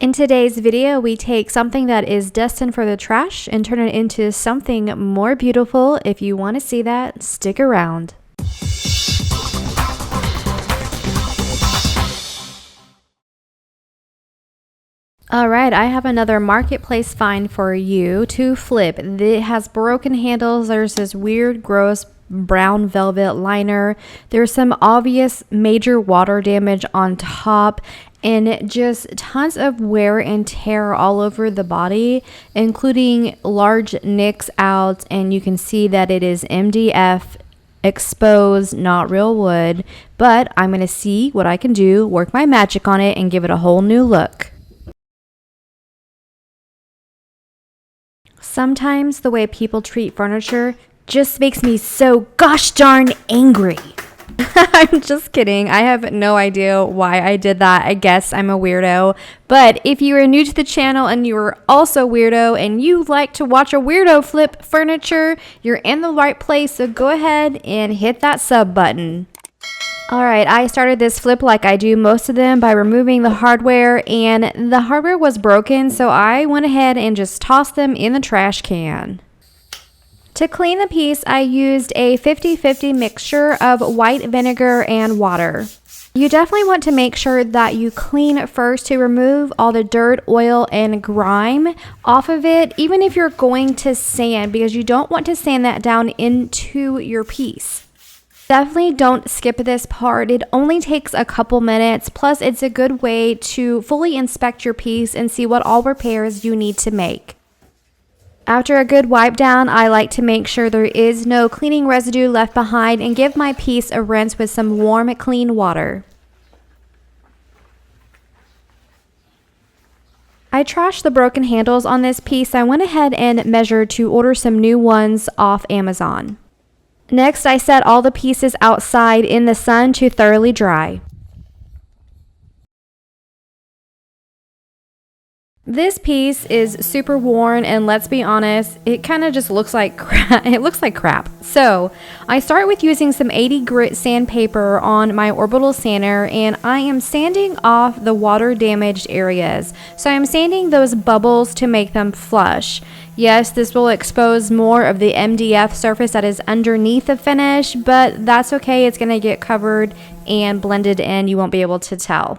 In today's video, we take something that is destined for the trash and turn it into something more beautiful. If you want to see that, stick around. Alright, I have another marketplace find for you to flip. It has broken handles. There's this weird, gross brown velvet liner. There's some obvious major water damage on top and just tons of wear and tear all over the body, including large nicks out, and you can see that it is MDF exposed, not real wood. But I'm going to see what I can do, work my magic on it, and give it a whole new look. Sometimes the way people treat furniture just makes me so gosh darn angry. I'm just kidding. I have no idea why I did that. I guess I'm a weirdo. But if you are new to the channel and you are also a weirdo and you like to watch a weirdo flip furniture, you're in the right place. So go ahead and hit that sub button. Alright, I started this flip like I do most of them by removing the hardware, and the hardware was broken, so I went ahead and just tossed them in the trash can. To clean the piece, I used a 50-50 mixture of white vinegar and water. You definitely want to make sure that you clean first to remove all the dirt, oil, and grime off of it, even if you're going to sand, because you don't want to sand that down into your piece. Definitely don't skip this part. It only takes a couple minutes, plus it's a good way to fully inspect your piece and see what all repairs you need to make. After a good wipe down, I like to make sure there is no cleaning residue left behind and give my piece a rinse with some warm, clean water. I trashed the broken handles on this piece. I went ahead and measured to order some new ones off Amazon. Next, I set all the pieces outside in the sun to thoroughly dry. This piece is super worn, and let's be honest, it kind of just looks like crap. It looks like crap. So I start with using some 80 grit sandpaper on my orbital sander, and I am sanding off the water damaged areas. So I'm sanding those bubbles to make them flush. Yes, this will expose more of the MDF surface that is underneath the finish, but that's okay. It's going to get covered and blended in. You won't be able to tell.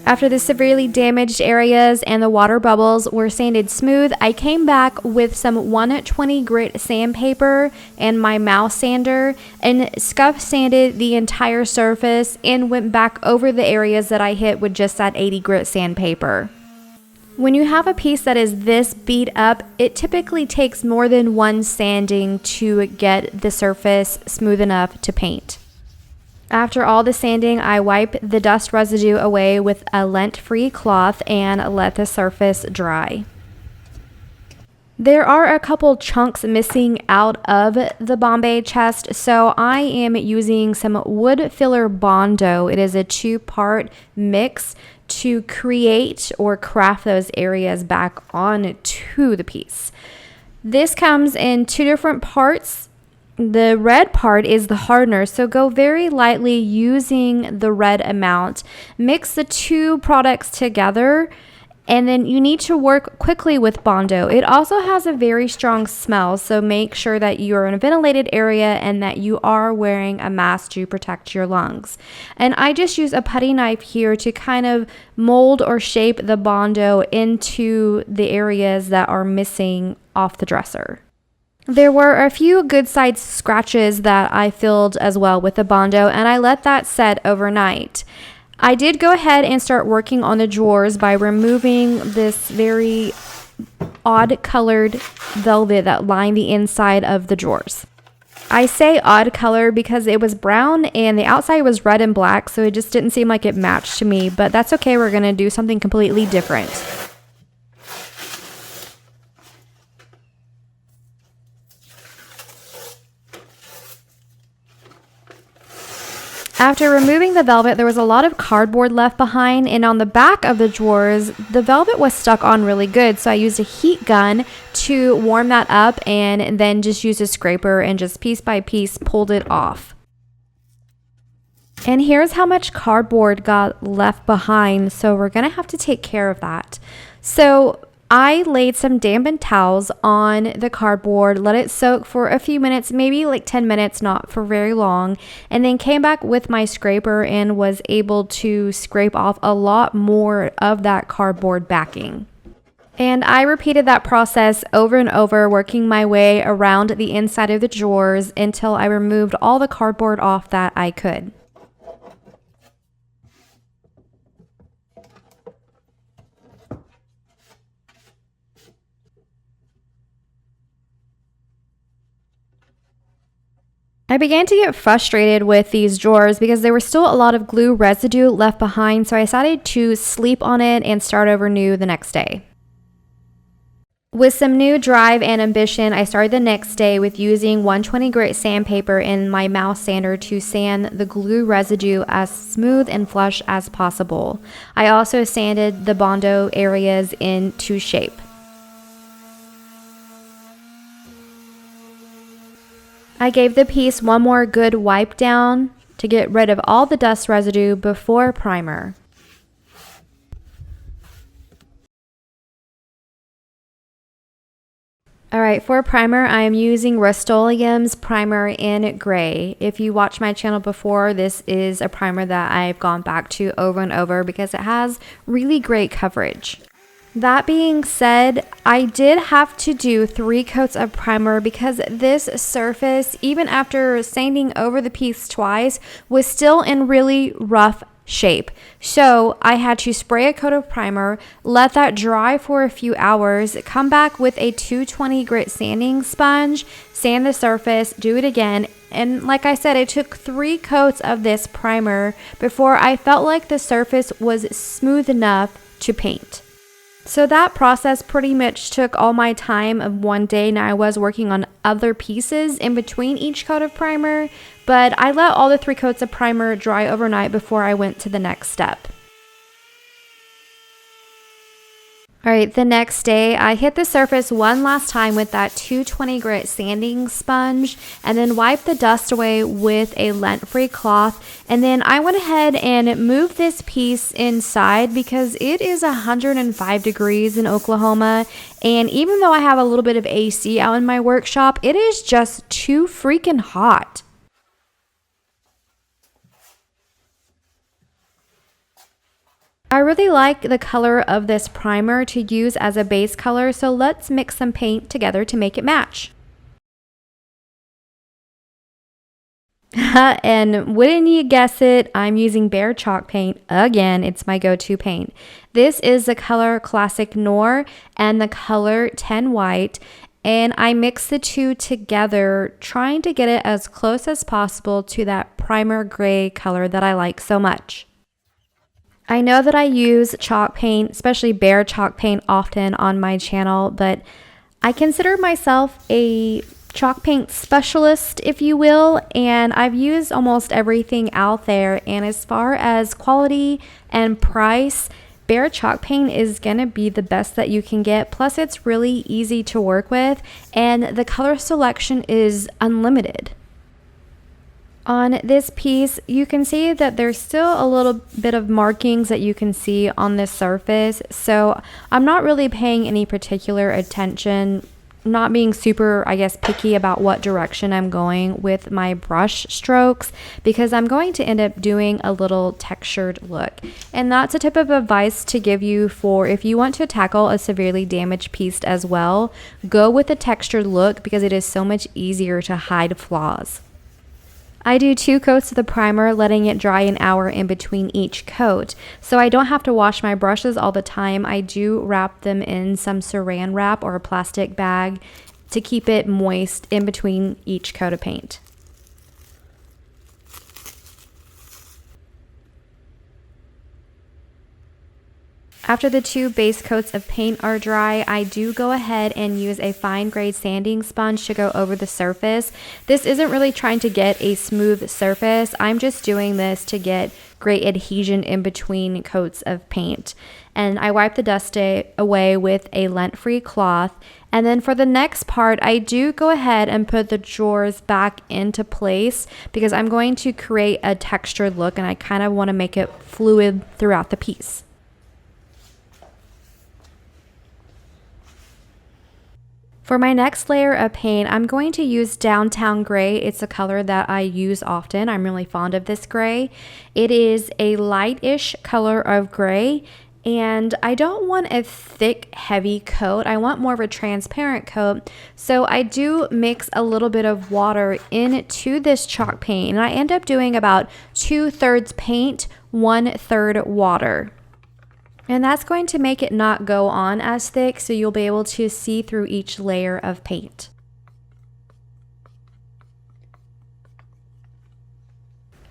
After the severely damaged areas and the water bubbles were sanded smooth, I came back with some 120 grit sandpaper and my mouse sander and scuff sanded the entire surface and went back over the areas that I hit with just that 80 grit sandpaper. When you have a piece that is this beat up, it typically takes more than one sanding to get the surface smooth enough to paint. After all the sanding, I wipe the dust residue away with a lint-free cloth and let the surface dry. There are a couple chunks missing out of the Bombay chest, so I am using some wood filler Bondo. It is a 2-part mix to create or craft those areas back onto the piece. This comes in 2 different parts. The red part is the hardener, so go very lightly using the red amount. Mix the 2 products together, and then you need to work quickly with Bondo. It also has a very strong smell, so make sure that you are in a ventilated area and that you are wearing a mask to protect your lungs. And I just use a putty knife here to kind of mold or shape the Bondo into the areas that are missing off the dresser. There were a few good-sized scratches that I filled as well with the Bondo, and I let that set overnight. I did go ahead and start working on the drawers by removing this very odd-colored velvet that lined the inside of the drawers. I say odd color because it was brown and the outside was red and black, so it just didn't seem like it matched to me, but that's okay. We're going to do something completely different. After removing the velvet, there was a lot of cardboard left behind, and on the back of the drawers, the velvet was stuck on really good, so I used a heat gun to warm that up and then just used a scraper and just piece by piece pulled it off. And here's how much cardboard got left behind, so we're gonna have to take care of that. So I laid some dampened towels on the cardboard, let it soak for a few minutes, maybe like 10 minutes, not for very long, and then came back with my scraper and was able to scrape off a lot more of that cardboard backing. And I repeated that process over and over, working my way around the inside of the drawers until I removed all the cardboard off that I could. I began to get frustrated with these drawers because there was still a lot of glue residue left behind, so I decided to sleep on it and start over new the next day. With some new drive and ambition, I started the next day with using 120 grit sandpaper and my mouse sander to sand the glue residue as smooth and flush as possible. I also sanded the Bondo areas into shape. I gave the piece one more good wipe down to get rid of all the dust residue before primer. Alright, for primer, I am using Rust-Oleum's primer in gray. If you watched my channel before, this is a primer that I've gone back to over and over because it has really great coverage. That being said, I did have to do 3 coats of primer because this surface, even after sanding over the piece twice, was still in really rough shape. So I had to spray a coat of primer, let that dry for a few hours, come back with a 220 grit sanding sponge, sand the surface, do it again. And like I said, it took 3 coats of this primer before I felt like the surface was smooth enough to paint. So that process pretty much took all my time of one day, and I was working on other pieces in between each coat of primer, but I let all the 3 coats of primer dry overnight before I went to the next step. Alright, the next day I hit the surface one last time with that 220 grit sanding sponge and then wiped the dust away with a lint-free cloth, and then I went ahead and moved this piece inside because it is 105 degrees in Oklahoma, and even though I have a little bit of AC out in my workshop, it is just too freaking hot. I really like the color of this primer to use as a base color, so let's mix some paint together to make it match. And wouldn't you guess it, I'm using Behr chalk paint again. It's my go-to paint. This is the color Classic Noir and the color 10 White, and I mix the two together, trying to get it as close as possible to that primer gray color that I like so much. I know that I use chalk paint, especially Behr chalk paint, often on my channel, but I consider myself a chalk paint specialist, if you will, and I've used almost everything out there, and as far as quality and price, Behr chalk paint is gonna be the best that you can get. Plus it's really easy to work with, and the color selection is unlimited. On this piece, you can see that there's still a little bit of markings that you can see on this surface, so I'm not really paying any particular attention, not being super, I guess, picky about what direction I'm going with my brush strokes, because I'm going to end up doing a little textured look. And that's a tip of advice to give you for if you want to tackle a severely damaged piece as well, go with a textured look because it is so much easier to hide flaws. I do 2 coats of the primer, letting it dry an hour in between each coat. So I don't have to wash my brushes all the time. I do wrap them in some saran wrap or a plastic bag to keep it moist in between each coat of paint. After the 2 base coats of paint are dry, I do go ahead and use a fine grade sanding sponge to go over the surface. This isn't really trying to get a smooth surface. I'm just doing this to get great adhesion in between coats of paint. And I wipe the dust away with a lint-free cloth. And then for the next part, I do go ahead and put the drawers back into place because I'm going to create a textured look and I kind of want to make it fluid throughout the piece. For my next layer of paint, I'm going to use Downtown Gray. It's a color that I use often. I'm really fond of this gray. It is a light-ish color of gray, and I don't want a thick, heavy coat. I want more of a transparent coat. So I do mix a little bit of water into this chalk paint, and I end up doing about 2/3 paint, 1/3 water. And that's going to make it not go on as thick, so you'll be able to see through each layer of paint.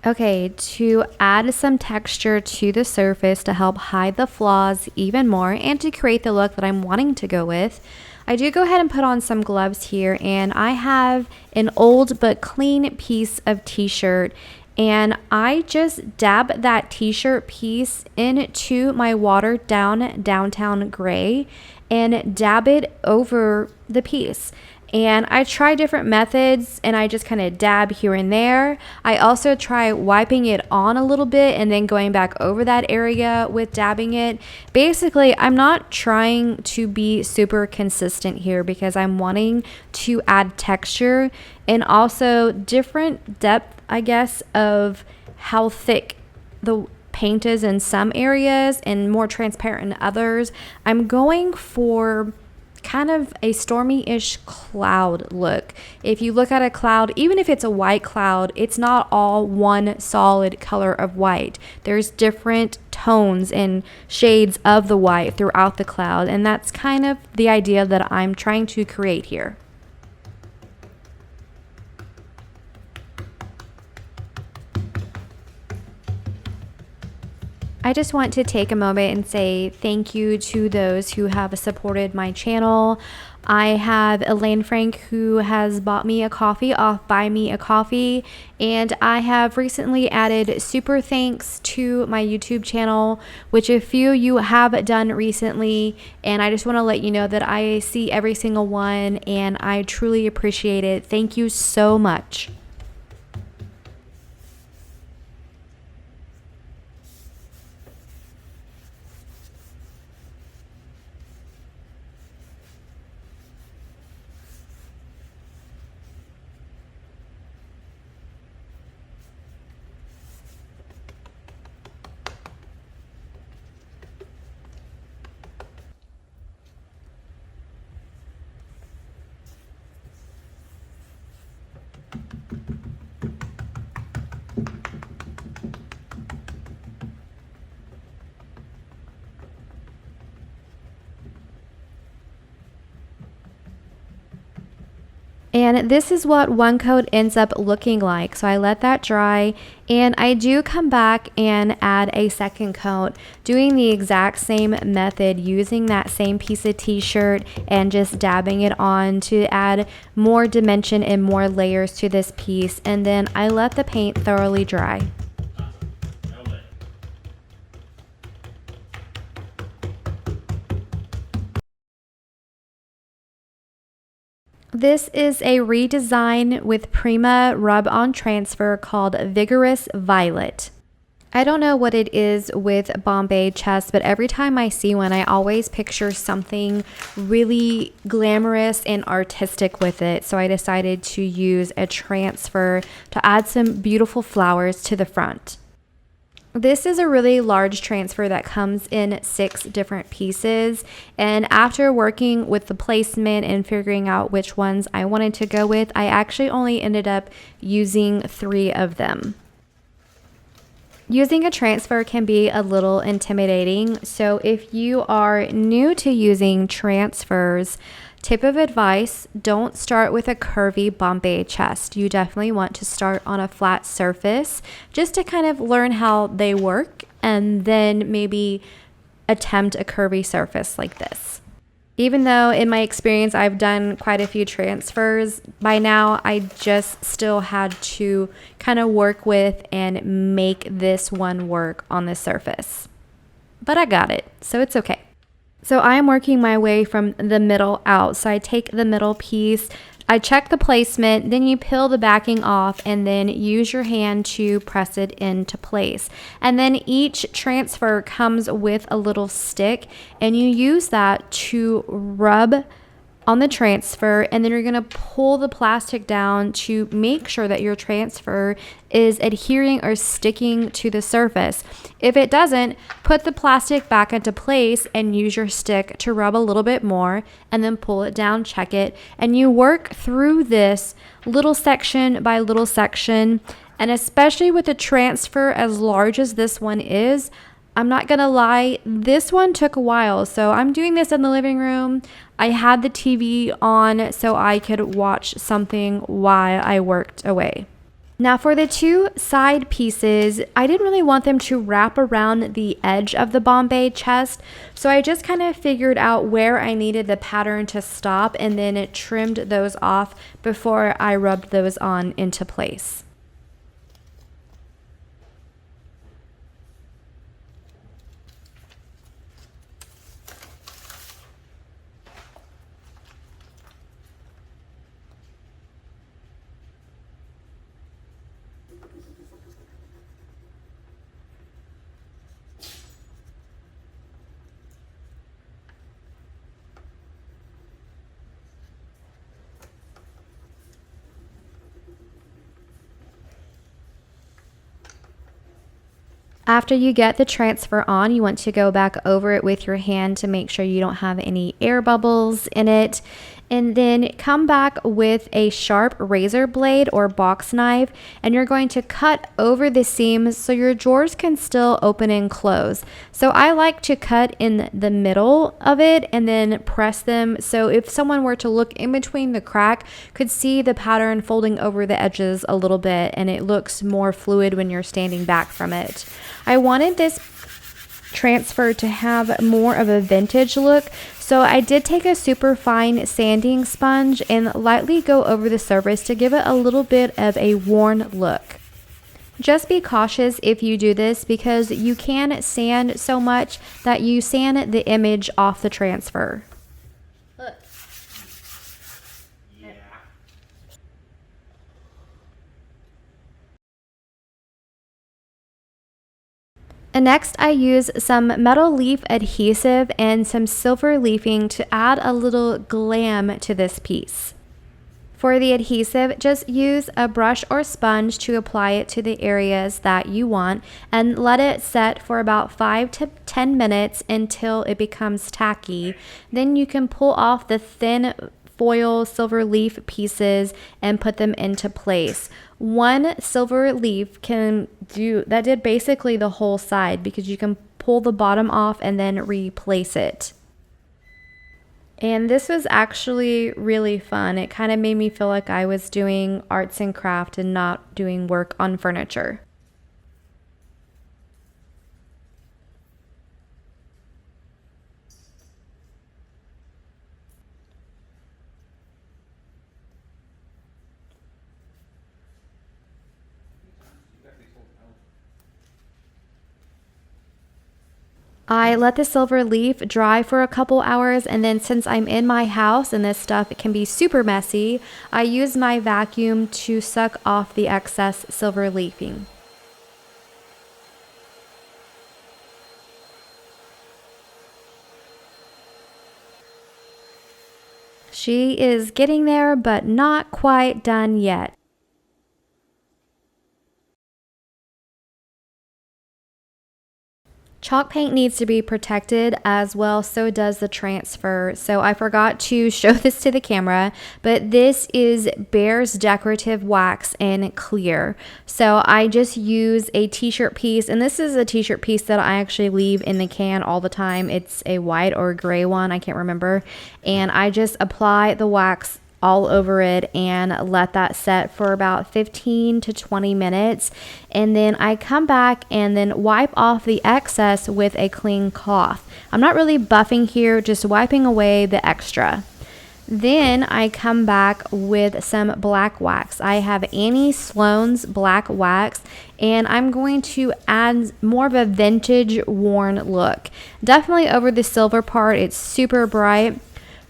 Okay, to add some texture to the surface to help hide the flaws even more and to create the look that I'm wanting to go with, I do go ahead and put on some gloves here, and I have an old but clean piece of t-shirt. And I just dab that t-shirt piece into my watered down Downtown Gray and dab it over the piece. And I try different methods and I just kind of dab here and there. I also try wiping it on a little bit and then going back over that area with dabbing it. Basically, I'm not trying to be super consistent here because I'm wanting to add texture and also different depth, I guess, of how thick the paint is in some areas and more transparent in others. I'm going for kind of a stormy-ish cloud look. If you look at a cloud, even if it's a white cloud, it's not all one solid color of white. There's different tones and shades of the white throughout the cloud, and that's kind of the idea that I'm trying to create here. I just want to take a moment and say thank you to those who have supported my channel. I have Elaine Frank, who has bought me a coffee off Buy Me a Coffee, and I have recently added super thanks to my YouTube channel, which a few you have done recently, and I just want to let you know that I see every single one and I truly appreciate it. Thank you so much. And this is what one coat ends up looking like. So I let that dry and I do come back and add a second coat, doing the exact same method, using that same piece of t-shirt and just dabbing it on to add more dimension and more layers to this piece. And then I let the paint thoroughly dry. This is a redesign with Prima rub-on transfer called Vigorous Violet. I don't know what it is with Bombay chests, but every time I see one, I always picture something really glamorous and artistic with it. So I decided to use a transfer to add some beautiful flowers to the front. This is a really large transfer that comes in 6 different pieces, and after working with the placement and figuring out which ones I wanted to go with, I actually only ended up using 3 of them. Using a transfer can be a little intimidating, so if you are new to using transfers, tip of advice, don't start with a curvy Bombay chest. You definitely want to start on a flat surface just to kind of learn how they work and then maybe attempt a curvy surface like this. Even though in my experience I've done quite a few transfers, by now I just still had to kind of work with and make this one work on the surface. But I got it, so it's okay. So I am working my way from the middle out. So I take the middle piece, I check the placement, then you peel the backing off and then use your hand to press it into place. And then each transfer comes with a little stick and you use that to rub on the transfer, and then you're going to pull the plastic down to make sure that your transfer is adhering or sticking to the surface. If it doesn't, put the plastic back into place and use your stick to rub a little bit more and then pull it down, check it, and you work through this little section by little section. And especially with a transfer as large as this one is, I'm not gonna lie, this one took a while. So I'm doing this in the living room. I had the TV on so I could watch something while I worked away. Now for the two side pieces, I didn't really want them to wrap around the edge of the Bombay chest. So I just kind of figured out where I needed the pattern to stop and then it trimmed those off before I rubbed those on into place. After you get the transfer on, you want to go back over it with your hand to make sure you don't have any air bubbles in it. And then come back with a sharp razor blade or box knife, and you're going to cut over the seams so your drawers can still open and close. So I like to cut in the middle of it and then press them, so if someone were to look in between the crack, could see the pattern folding over the edges a little bit, and it looks more fluid when you're standing back from it. I wanted this transfer to have more of a vintage look, so I did take a super fine sanding sponge and lightly go over the surface to give it a little bit of a worn look. Just be cautious if you do this because you can sand so much that you sand the image off the transfer. Look. And next I use some metal leaf adhesive and some silver leafing to add a little glam to this piece. For the adhesive, just use a brush or sponge to apply it to the areas that you want and let it set for about 5 to 10 minutes until it becomes tacky. Then you can pull off the thin foil silver leaf pieces and put them into place. One silver leaf did basically the whole side because you can pull the bottom off and then replace it. And this was actually really fun. It kind of made me feel like I was doing arts and craft and not doing work on furniture. I let the silver leaf dry for a couple hours, and then since I'm in my house and this stuff can be super messy, I use my vacuum to suck off the excess silver leafing. She is getting there, but not quite done yet. Chalk paint needs to be protected as well, so does the transfer. So I forgot to show this to the camera, but this is Bear's decorative wax in clear. So I just use a t-shirt piece, and this is a t-shirt piece that I actually leave in the can all the time. It's a white or gray one, I can't remember. And I just apply the wax all over it and let that set for about 15 to 20 minutes. And then I come back and then wipe off the excess with a clean cloth. I'm not really buffing here, just wiping away the extra. Then I come back with some black wax. I have Annie Sloan's black wax, and I'm going to add more of a vintage worn look. Definitely over the silver part, it's super bright.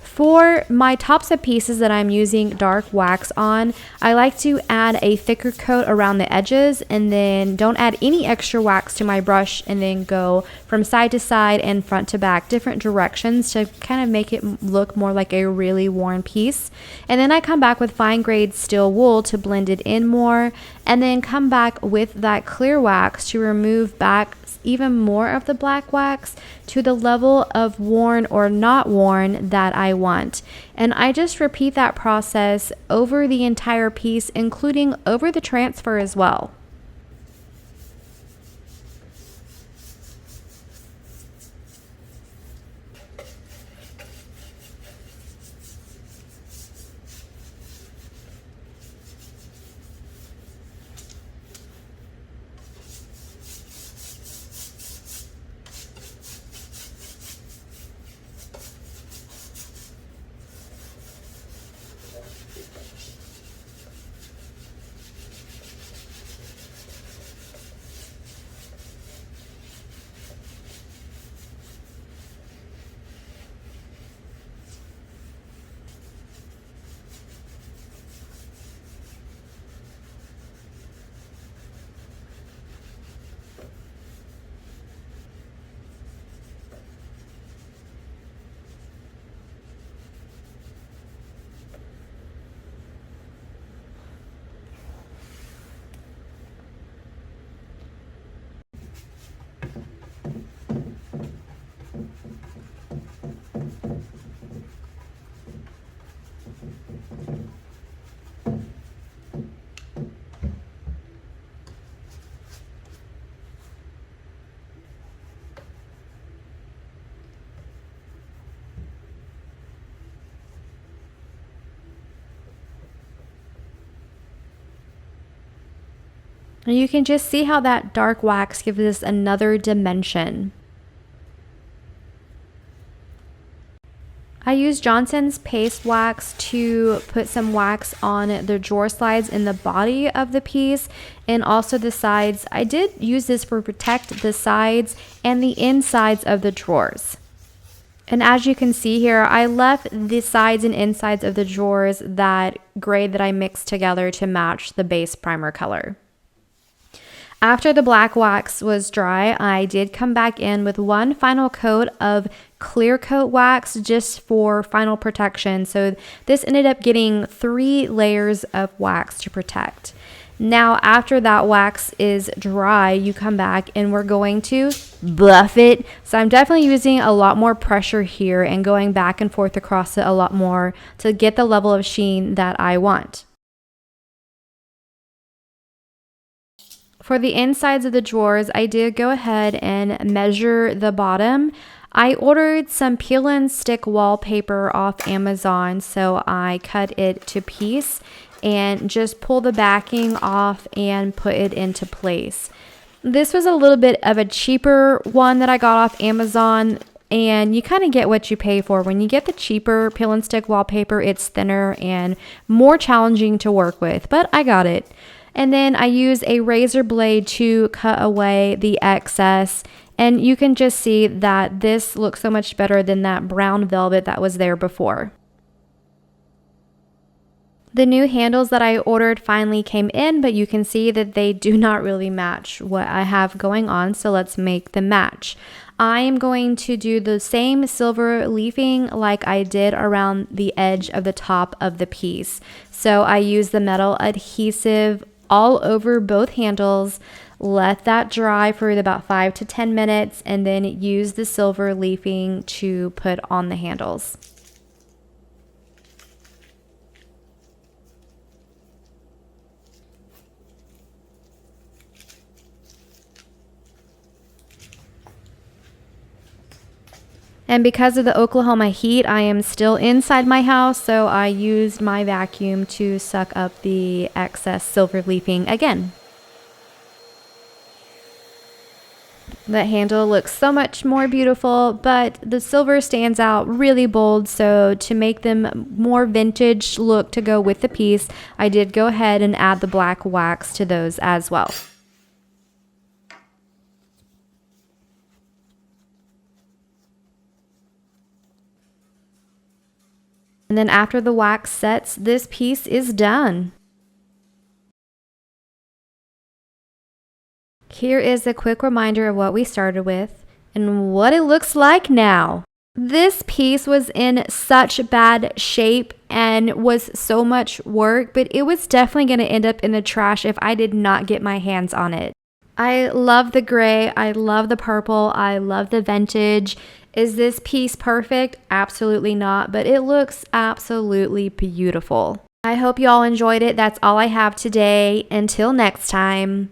For my tops of pieces that I'm using dark wax on, I like to add a thicker coat around the edges and then don't add any extra wax to my brush, and then go from side to side and front to back, different directions to kind of make it look more like a really worn piece. And then I come back with fine grade steel wool to blend it in more, and then come back with that clear wax to remove back even more of the black wax to the level of worn or not worn that I want. And I just repeat that process over the entire piece, including over the transfer as well. And you can just see how that dark wax gives us another dimension. I use Johnson's paste wax to put some wax on the drawer slides in the body of the piece and also the sides. I did use this for protect the sides and the insides of the drawers. And as you can see here, I left the sides and insides of the drawers that gray that I mixed together to match the base primer color. After the black wax was dry, I did come back in with one final coat of clear coat wax just for final protection. So this ended up getting 3 layers of wax to protect. Now, after that wax is dry, you come back and we're going to buff it. So I'm definitely using a lot more pressure here and going back and forth across it a lot more to get the level of sheen that I want. For the insides of the drawers, I did go ahead and measure the bottom. I ordered some peel and stick wallpaper off Amazon, so I cut it to piece and just pull the backing off and put it into place. This was a little bit of a cheaper one that I got off Amazon, and you kind of get what you pay for. When you get the cheaper peel and stick wallpaper, it's thinner and more challenging to work with, but I got it. And then I use a razor blade to cut away the excess. And you can just see that this looks so much better than that brown velvet that was there before. The new handles that I ordered finally came in, but you can see that they do not really match what I have going on. So let's make them match. I am going to do the same silver leafing like I did around the edge of the top of the piece. So I use the metal adhesive all over both handles, let that dry for about 5 to 10 minutes, and then use the silver leafing to put on the handles. And because of the Oklahoma heat, I am still inside my house, so I used my vacuum to suck up the excess silver leafing again. The handle looks so much more beautiful, but the silver stands out really bold, so to make them more vintage look to go with the piece, I did go ahead and add the black wax to those as well. And then after the wax sets, this piece is done. Here is a quick reminder of what we started with and what it looks like now. This piece was in such bad shape and was so much work, but it was definitely going to end up in the trash if I did not get my hands on it. I love the gray, I love the purple, I love the vintage. Is this piece perfect? Absolutely not, but it looks absolutely beautiful. I hope you all enjoyed it. That's all I have today. Until next time.